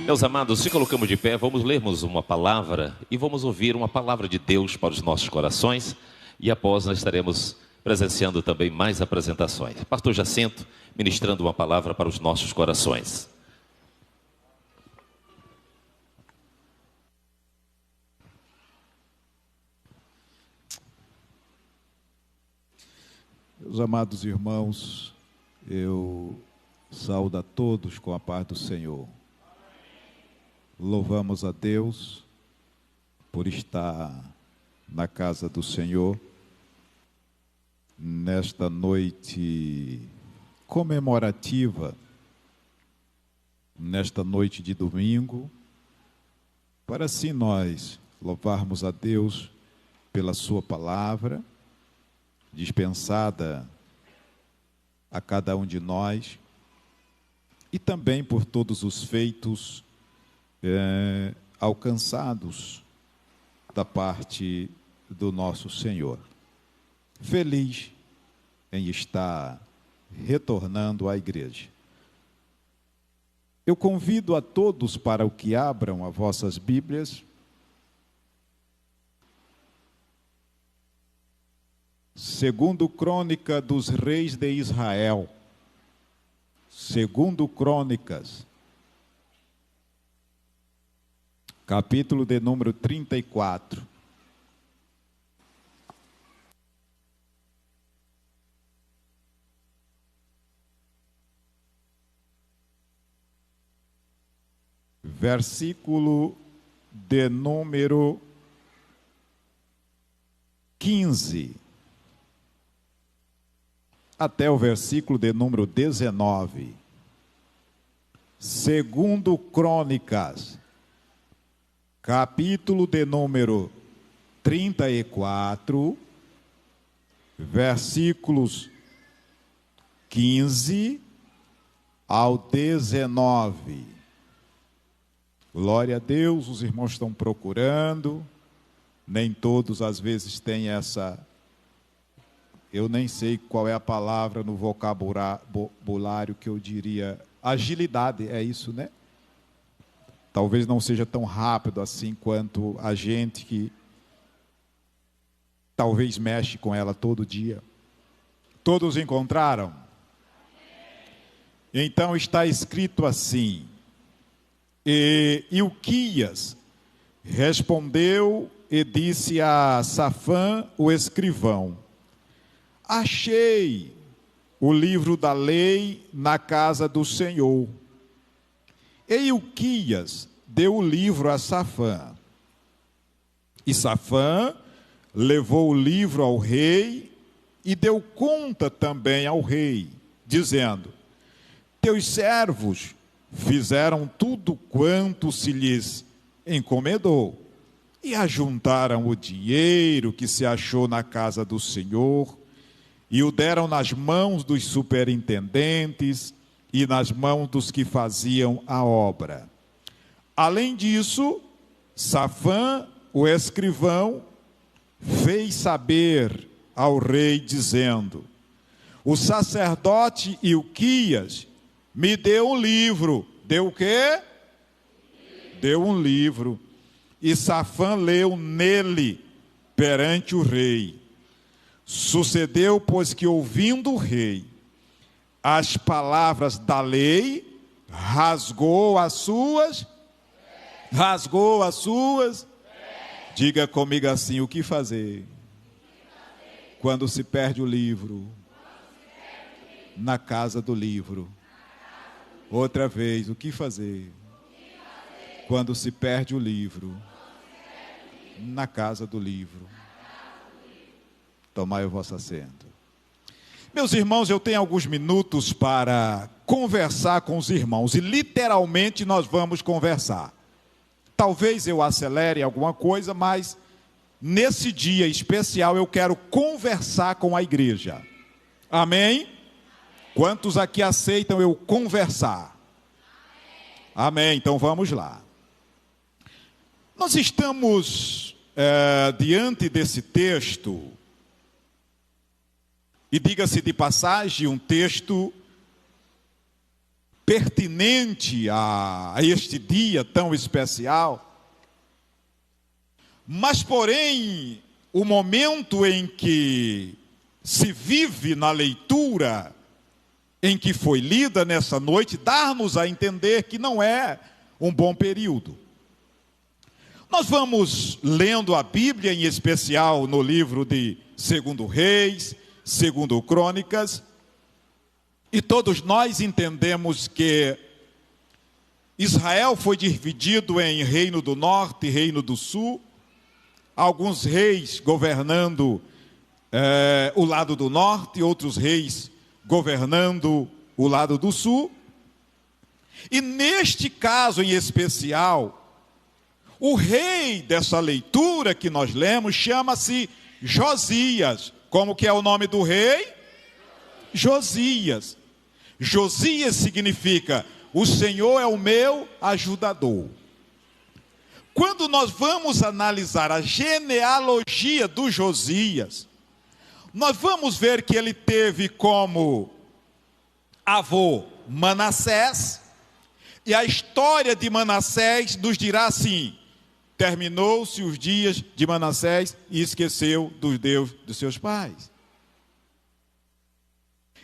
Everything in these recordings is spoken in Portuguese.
Meus amados, se colocamos de pé, vamos lermos uma palavra e vamos ouvir uma palavra de Deus para os nossos corações. E após nós estaremos presenciando também mais apresentações. Pastor Jacinto, ministrando uma palavra para os nossos corações. Meus amados irmãos, eu saúdo a todos com a paz do Senhor. Louvamos a Deus por estar na casa do Senhor, nesta noite comemorativa, nesta noite de domingo, para assim nós louvarmos a Deus pela sua palavra, dispensada a cada um de nós, e também por todos os feitos alcançados da parte do nosso Senhor. Feliz em estar retornando à igreja. Eu convido a todos para que abram as vossas Bíblias. Segundo Crônica dos Reis de Israel. Segundo Crônicas, capítulo de número 34. Versículo de número 15. Até o versículo de número 19. Segundo Crônicas, capítulo de número 34, versículos 15 ao 19. Glória a Deus, os irmãos estão procurando, nem todos às vezes têm essa... Eu nem sei qual é a palavra no vocabulário que eu diria... Agilidade, é isso, né? Talvez não seja tão rápido assim quanto a gente que talvez mexe com ela todo dia. Todos encontraram? Então está escrito assim: E Ilquias respondeu e disse a Safã, o escrivão: Achei o livro da lei na casa do Senhor. E Ilquias deu o livro a Safã. E Safã levou o livro ao rei e deu conta também ao rei, dizendo: Teus servos fizeram tudo quanto se lhes encomendou, e ajuntaram o dinheiro que se achou na casa do Senhor, e o deram nas mãos dos superintendentes e nas mãos dos que faziam a obra. Além disso, Safã, o escrivão, fez saber ao rei, dizendo: O sacerdote Ilquias me deu um livro. Deu o quê? Deu um livro. E Safã leu nele perante o rei. Sucedeu, pois, que ouvindo o rei as palavras da lei, rasgou as suas. Diga comigo assim: o que fazer quando se perde o livro na casa do livro? Outra vez, o que fazer quando se perde o livro na casa do livro? Tomai o vosso assento. Meus irmãos, eu tenho alguns minutos para conversar com os irmãos, e literalmente nós vamos conversar. Talvez eu acelere alguma coisa, mas nesse dia especial eu quero conversar com a igreja. Amém? Quantos aqui aceitam eu conversar? Amém, então vamos lá. Nós estamos diante desse texto, e diga-se de passagem, um texto pertinente a este dia tão especial. Mas, porém, o momento em que se vive na leitura em que foi lida nessa noite, dá-nos a entender que não é um bom período. Nós vamos lendo a Bíblia, em especial no livro de 2 Reis, 2 Crônicas, e todos nós entendemos que Israel foi dividido em reino do norte e reino do sul, alguns reis governando o lado do norte, outros reis governando o lado do sul. E neste caso em especial, o rei dessa leitura que nós lemos chama-se Josias. Como que é o nome do rei? Josias. Josias significa: o Senhor é o meu ajudador. Quando nós vamos analisar a genealogia do Josias, nós vamos ver que ele teve como avô Manassés, e a história de Manassés nos dirá assim: terminou-se os dias de Manassés e esqueceu dos Deus dos seus pais.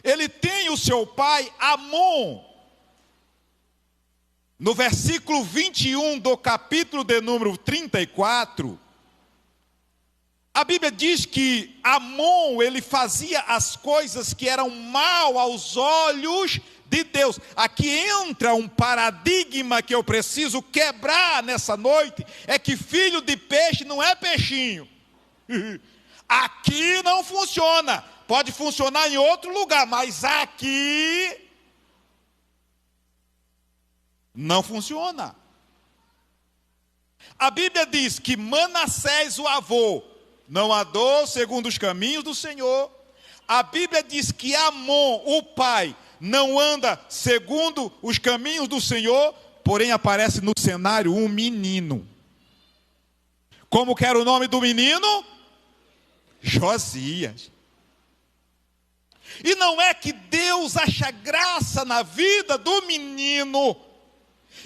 Ele tem o seu pai Amon. No versículo 21 do capítulo de número 34, a Bíblia diz que Amon, ele fazia as coisas que eram mal aos olhos de Deus. Aqui entra um paradigma que eu preciso quebrar nessa noite, é que filho de peixe não é peixinho. Aqui não funciona, pode funcionar em outro lugar, mas aqui não funciona. A Bíblia diz que Manassés, o avô, não andou segundo os caminhos do Senhor. A Bíblia diz que Amon, o pai, não anda segundo os caminhos do Senhor, porém aparece no cenário um menino. Como que era o nome do menino? Josias. E não é que Deus acha graça na vida do menino,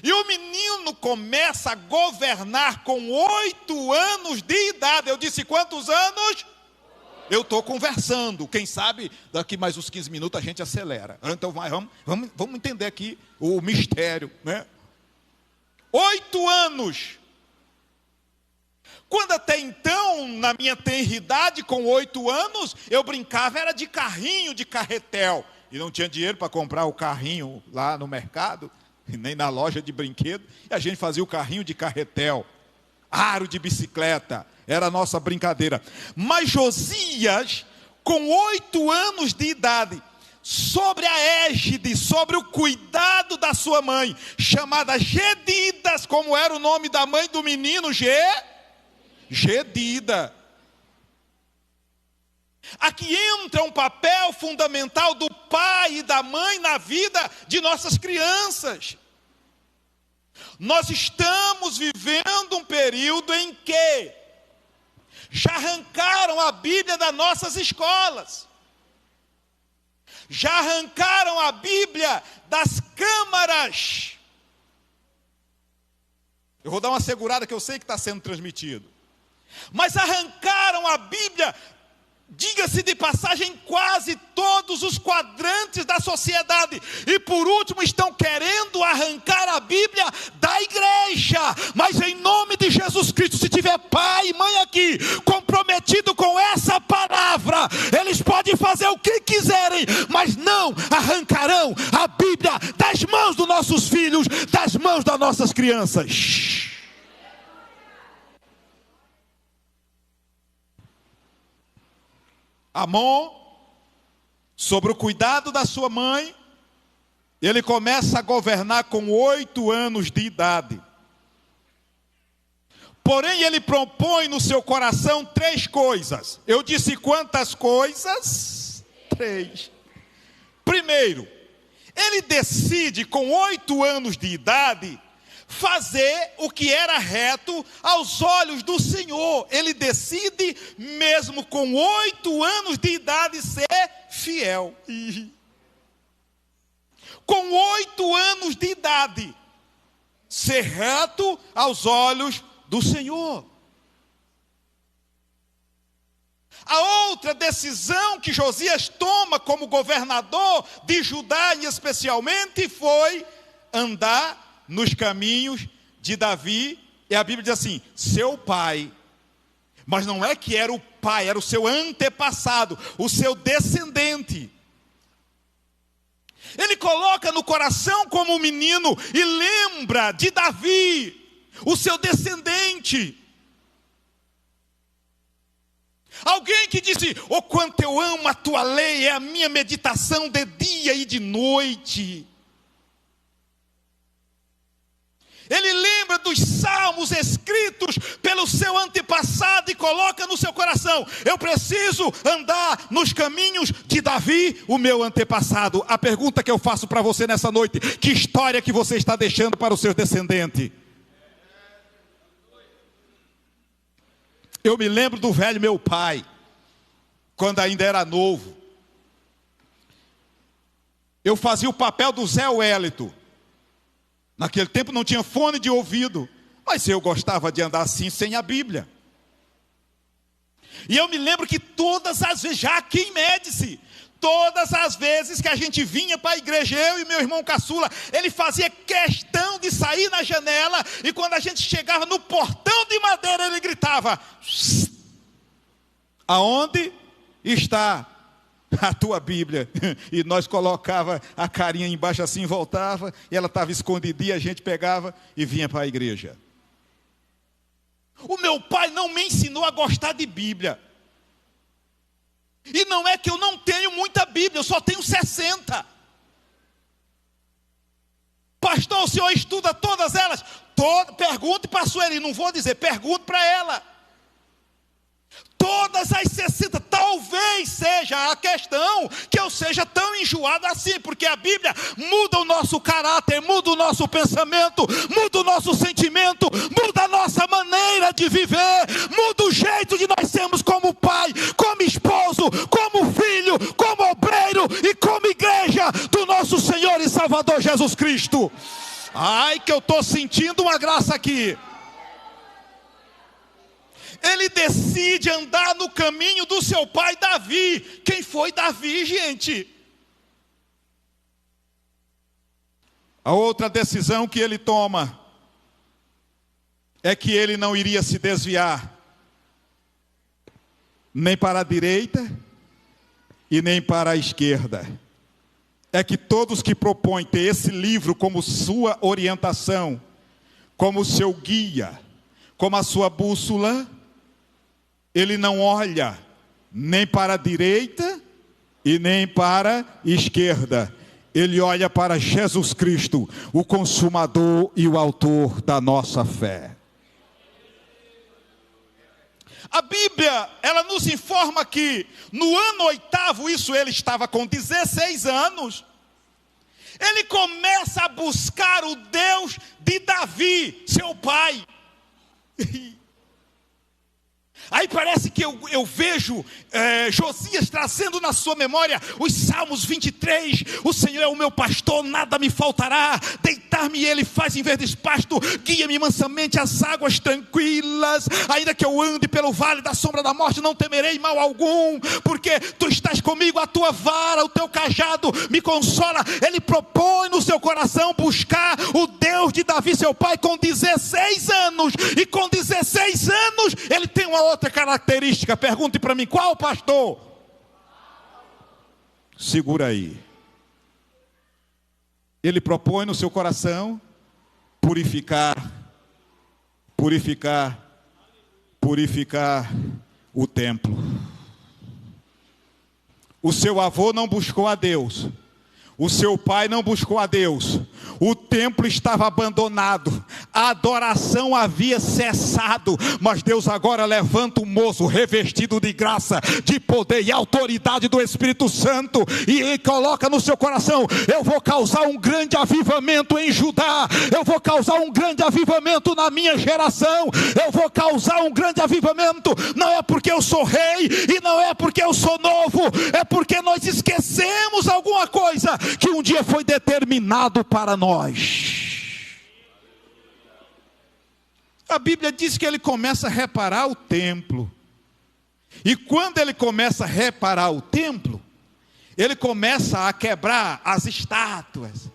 e o menino começa a governar com 8 anos de idade. Eu disse quantos anos? Eu estou conversando. Quem sabe daqui mais uns 15 minutos a gente acelera. Então vamos entender aqui o mistério, né? 8 anos. Quando até então, na minha tenridade, com 8 anos, eu brincava era de carrinho de carretel. E não tinha dinheiro para comprar o carrinho lá no mercado, nem na loja de brinquedo. E a gente fazia o carrinho de carretel, aro de bicicleta. Era a nossa brincadeira. Mas Josias, com 8 anos de idade, sobre a égide, sobre o cuidado da sua mãe, chamada Gedidas, como era o nome da mãe do menino, Gedida. Aqui entra um papel fundamental do pai e da mãe na vida de nossas crianças. Nós estamos vivendo um período em que já arrancaram a Bíblia das nossas escolas. Já arrancaram a Bíblia das câmaras. Eu vou dar uma segurada que eu sei que está sendo transmitido. Mas arrancaram a Bíblia, diga-se de passagem, em quase todos os quadrantes da sociedade. E por último estão querendo arrancar a Bíblia da igreja. Mas em nome de Jesus Cristo, se tiver pai e mãe aqui comprometido com essa palavra, eles podem fazer o que quiserem, mas não arrancarão a Bíblia das mãos dos nossos filhos, das mãos das nossas crianças. Amon, sobre o cuidado da sua mãe, ele começa a governar com 8 anos de idade. Porém, ele propõe no seu coração 3 coisas. Eu disse quantas coisas? 3. Primeiro, ele decide com 8 anos de idade fazer o que era reto aos olhos do Senhor. Ele decide, mesmo com 8 anos de idade, ser fiel. com 8 anos de idade, ser reto aos olhos do Senhor. A outra decisão que Josias toma como governador de Judá, especialmente, foi andar nos caminhos de Davi. E a Bíblia diz assim, seu pai. Mas não é que era o pai, era o seu antepassado, o seu descendente. Ele coloca no coração como um menino e lembra de Davi, o seu descendente. Alguém que disse, oh, quanto eu amo a tua lei, é a minha meditação de dia e de noite. Ele lembra dos salmos escritos pelo seu antepassado e coloca no seu coração, eu preciso andar nos caminhos de Davi, o meu antepassado. A pergunta que eu faço para você nessa noite, que história que você está deixando para os seus descendentes? Eu me lembro do velho meu pai, quando ainda era novo. Eu fazia o papel do Zé Wellington. Naquele tempo não tinha fone de ouvido, mas eu gostava de andar assim, sem a Bíblia. E eu me lembro que todas as vezes, já aqui em Médici, todas as vezes que a gente vinha para a igreja, eu e meu irmão caçula, ele fazia questão de sair na janela, e quando a gente chegava no portão de madeira, ele gritava, aonde está a tua Bíblia? E nós colocava a carinha embaixo assim, voltava, e ela estava escondidinha, a gente pegava e vinha para a igreja. O meu pai não me ensinou a gostar de Bíblia. E não é que eu não tenho muita Bíblia, eu só tenho 60. Pastor, o senhor estuda todas elas? Pergunte para a Sueli, não vou dizer, pergunte para ela. Todas as 60, talvez seja a questão que eu seja tão enjoado assim, porque a Bíblia muda o nosso caráter, muda o nosso pensamento, muda o nosso sentimento, muda a nossa maneira de viver, muda o jeito de nós sermos como pai, como esposo, como filho, como obreiro e como igreja do nosso Senhor e Salvador Jesus Cristo. Ai, que eu estou sentindo uma graça aqui. Ele decide andar no caminho do seu pai Davi. Quem foi Davi, gente? A outra decisão que ele toma é que ele não iria se desviar nem para a direita e nem para a esquerda. É que todos que propõem ter esse livro como sua orientação, como seu guia, como a sua bússola, ele não olha nem para a direita e nem para a esquerda. Ele olha para Jesus Cristo, o consumador e o autor da nossa fé. A Bíblia, ela nos informa que no ano 8º, isso ele estava com 16 anos, ele começa a buscar o Deus de Davi, seu pai. Aí parece que eu vejo Josias trazendo na sua memória os Salmos 23. O Senhor é o meu pastor, nada me faltará. Deitar-me ele faz em verdes pasto, guia-me mansamente às águas tranquilas. Ainda que eu ande pelo vale da sombra da morte, não temerei mal algum, porque tu estás comigo, a tua vara, o teu cajado me consola. Ele propõe no seu coração buscar o Deus de Davi, seu pai, com 16 anos. E com 16 anos ele tem uma outra característica. Pergunte para mim, qual, pastor? Segura aí. Ele propõe no seu coração purificar o templo. O seu avô não buscou a Deus. O seu pai não buscou a Deus. O templo estava abandonado. a adoração havia cessado, mas Deus agora levanta um moço revestido de graça, de poder e autoridade do Espírito Santo, e coloca no seu coração: eu vou causar um grande avivamento em Judá, eu vou causar um grande avivamento na minha geração, eu vou causar um grande avivamento. Não é porque eu sou rei, e não é porque eu sou novo, é porque nós esquecemos alguma coisa que um dia foi determinado para nós. A Bíblia diz que ele começa a reparar o templo, e quando ele começa a reparar o templo, ele começa a quebrar as estátuas,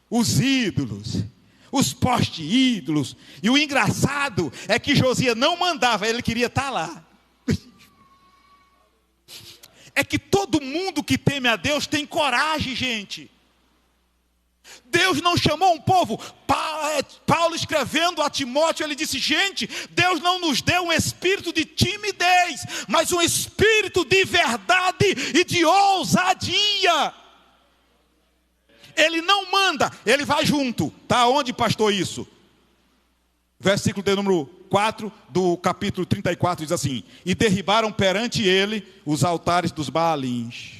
os ídolos, os postes-ídolos. E o engraçado é que Josias não mandava, ele queria estar lá. É que todo mundo que teme a Deus tem coragem, gente. Deus não chamou um povo. Paulo escrevendo a Timóteo, ele disse: gente, Deus não nos deu um espírito de timidez, mas um espírito de verdade e de ousadia. Ele não manda, ele vai junto. Está onde, pastor, isso? Versículo de número 4 do capítulo 34 diz assim: e derribaram perante ele os altares dos Baalins.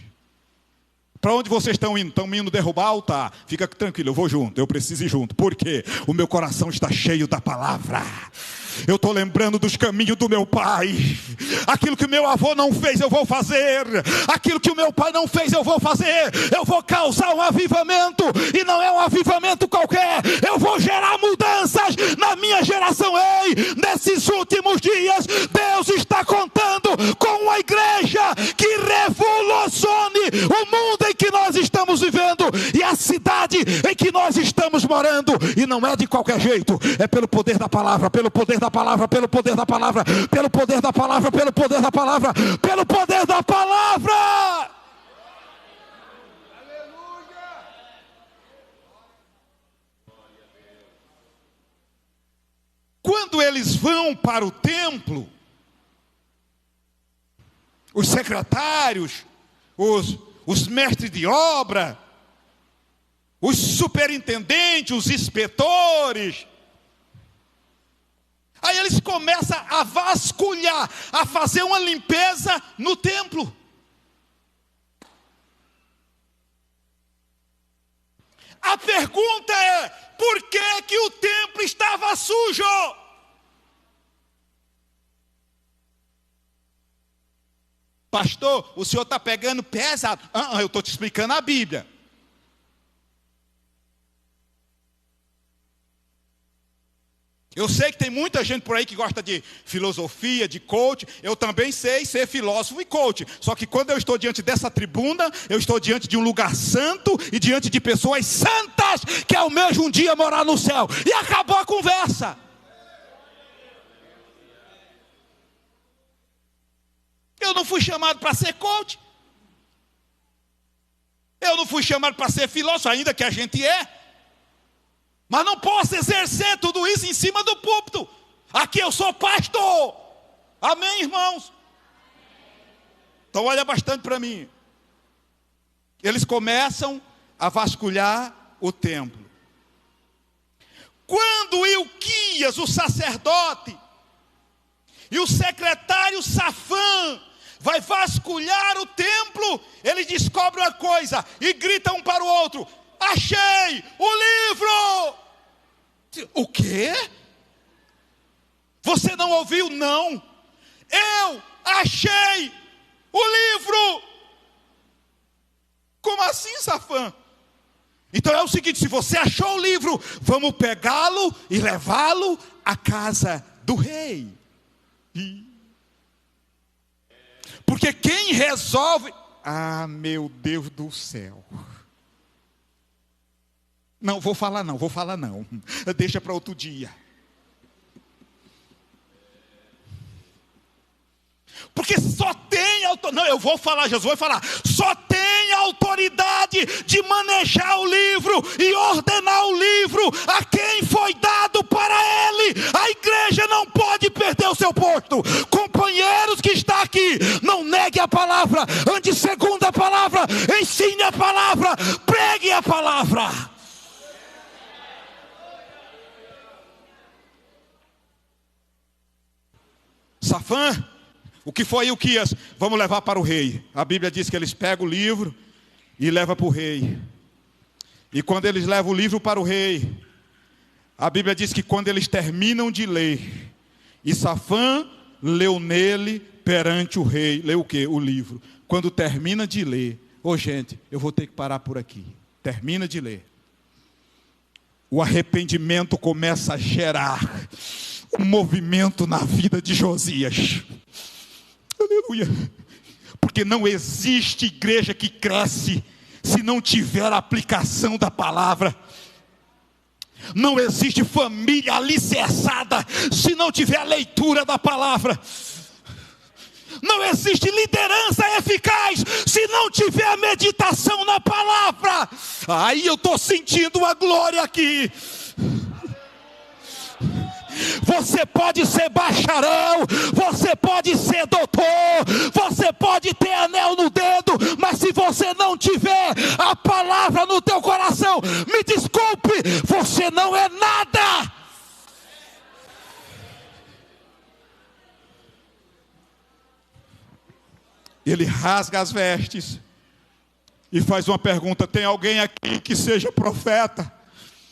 Para onde vocês estão indo? Estão indo derrubar o altar? Fica tranquilo, eu vou junto, eu preciso ir junto. Por quê? O meu coração está cheio da palavra. Eu estou lembrando dos caminhos do meu pai. Aquilo que o meu avô não fez, eu vou fazer. Aquilo que o meu pai não fez, eu vou fazer. Eu vou causar um avivamento, e não é um avivamento qualquer. Eu vou gerar mudanças na minha geração. Ei, nesses últimos dias, Deus está contando com uma igreja que revolucione o mundo em que nós estamos vivendo e a cidade em que nós estamos morando. E não é de qualquer jeito, é pelo poder da palavra, pelo poder da palavra, pelo poder da palavra, pelo poder da palavra, pelo poder da palavra, pelo poder da palavra. Quando eles vão para o templo, os secretários, os mestres de obra, os superintendentes, os inspetores, aí eles começam a vasculhar, a fazer uma limpeza no templo. A pergunta é: por que que o templo estava sujo? Pastor, o senhor está pegando pesado. Eu estou te explicando a Bíblia. Eu sei que tem muita gente por aí que gosta de filosofia, de coach. Eu também sei ser filósofo e coach. Só que quando eu estou diante dessa tribuna, eu estou diante de um lugar santo e diante de pessoas santas que almejam um dia morar no céu. E acabou a conversa. Eu não fui chamado para ser coach. Eu não fui chamado para ser filósofo, ainda que a gente é. Mas não posso exercer tudo isso em cima do púlpito. Aqui eu sou pastor. Amém, irmãos? Então olha bastante para mim. Eles começam a vasculhar o templo. Quando Ilquias, o sacerdote, e o secretário Safã vai vasculhar o templo, eles descobrem uma coisa e gritam um para o outro: achei o livro! O quê? Você não ouviu? Não. Eu achei o livro. Como assim, Safã? Então é o seguinte: se você achou o livro, vamos pegá-lo e levá-lo à casa do rei. Porque quem resolve... meu Deus do céu. Não, vou falar não. Deixa para outro dia. Porque só tem autoridade. Não, eu vou falar, Jesus vai falar. Só tem autoridade de manejar o livro e ordenar o livro a quem foi dado para ele. A igreja não pode perder o seu posto. Companheiros que está aqui, não negue a palavra, ande segundo a palavra, ensine a palavra, pregue a palavra. Safã, o que foi Ilquias? Vamos levar para o rei. A Bíblia diz que eles pegam o livro e levam para o rei. E quando eles levam o livro para o rei, a Bíblia diz que quando eles terminam de ler, e Safã leu nele perante o rei. Leu o quê? O livro. Quando termina de ler, gente, eu vou ter que parar por aqui. Termina de ler. O arrependimento começa a gerar um movimento na vida de Josias. Aleluia. Porque não existe igreja que cresce se não tiver a aplicação da palavra. Não existe família alicerçada se não tiver a leitura da palavra. Não existe liderança eficaz se não tiver a meditação na palavra. Aí eu estou sentindo a glória aqui. Você pode ser bacharel, você pode ser doutor, você pode ter anel no dedo, mas se você não tiver a palavra no teu coração, me desculpe, você não é nada. Ele rasga as vestes e faz uma pergunta: tem alguém aqui que seja profeta?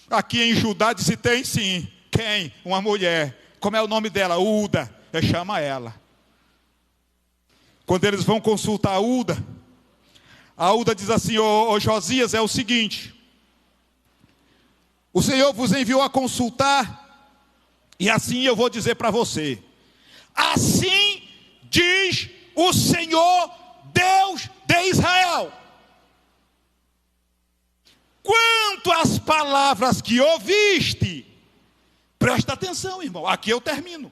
Aqui em Judá disse: tem sim. Quem? Uma mulher. Como é o nome dela? Uda. Ele chama ela. Quando eles vão consultar a Uda diz assim: ô Josias, é o seguinte, o Senhor vos enviou a consultar, e assim eu vou dizer para você: assim diz o Senhor Deus de Israel, quanto às palavras que ouviste. Presta atenção, irmão, aqui eu termino.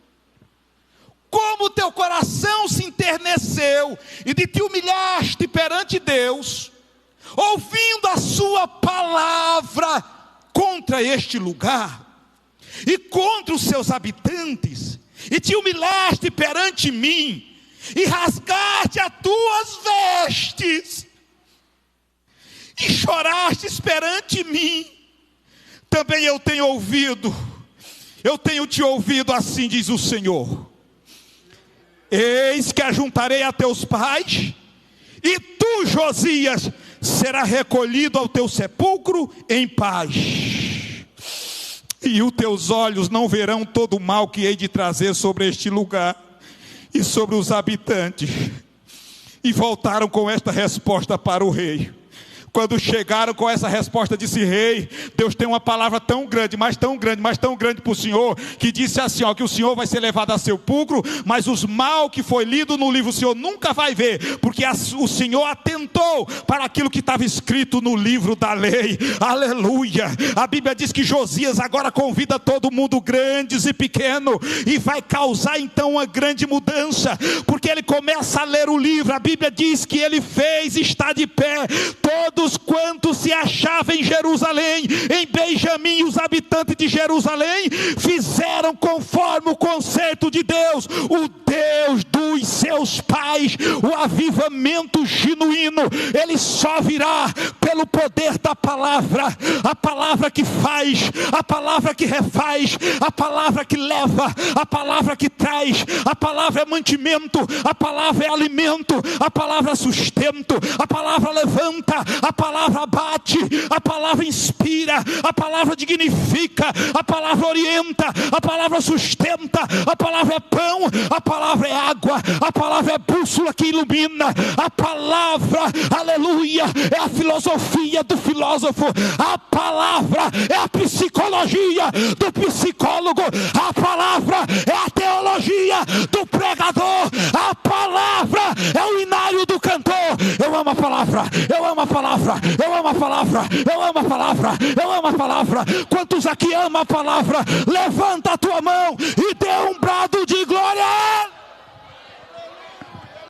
Como teu coração se enterneceu e de te humilhaste perante Deus, ouvindo a sua palavra contra este lugar e contra os seus habitantes, e te humilhaste perante mim, e rasgaste as tuas vestes, e chorastes perante mim, também eu tenho ouvido. Eu tenho te ouvido, assim diz o Senhor. Eis que ajuntarei a teus pais, e tu, Josias, será recolhido ao teu sepulcro em paz. E os teus olhos não verão todo o mal que hei de trazer sobre este lugar e sobre os habitantes. E voltaram com esta resposta para o rei. Quando chegaram com essa resposta, disse: rei, Deus tem uma palavra tão grande, mas tão grande, mas tão grande para o Senhor, que disse assim, ó, que o Senhor vai ser levado a sepulcro, mas os mal que foi lido no livro o Senhor nunca vai ver, porque o Senhor atentou para aquilo que estava escrito no livro da lei. Aleluia. A Bíblia diz que Josias agora convida todo mundo, grandes e pequeno, e vai causar então uma grande mudança, porque ele começa a ler o livro. A Bíblia diz que ele fez estar de pé todos quantos se achavam em Jerusalém, em Benjamim, e os habitantes de Jerusalém fizeram conforme o concerto de Deus, o Deus dos seus pais. O avivamento genuíno, ele só virá pelo poder da palavra, a palavra que faz, a palavra que refaz, a palavra que leva, a palavra que traz. A palavra é mantimento, a palavra é alimento, a palavra é sustento, a palavra levanta, a palavra bate, a palavra inspira, a palavra dignifica, a palavra orienta, a palavra sustenta, a palavra é pão, a palavra é água, a palavra é bússola que ilumina, a palavra, aleluia, é a filosofia do filósofo, a palavra é a psicologia do psicólogo, a palavra é a teologia do pregador, a palavra é o inário do cantor. Eu amo a palavra, eu amo a palavra, eu amo a palavra, eu amo a palavra, eu amo a palavra. Quantos aqui amam a palavra? Levanta a tua mão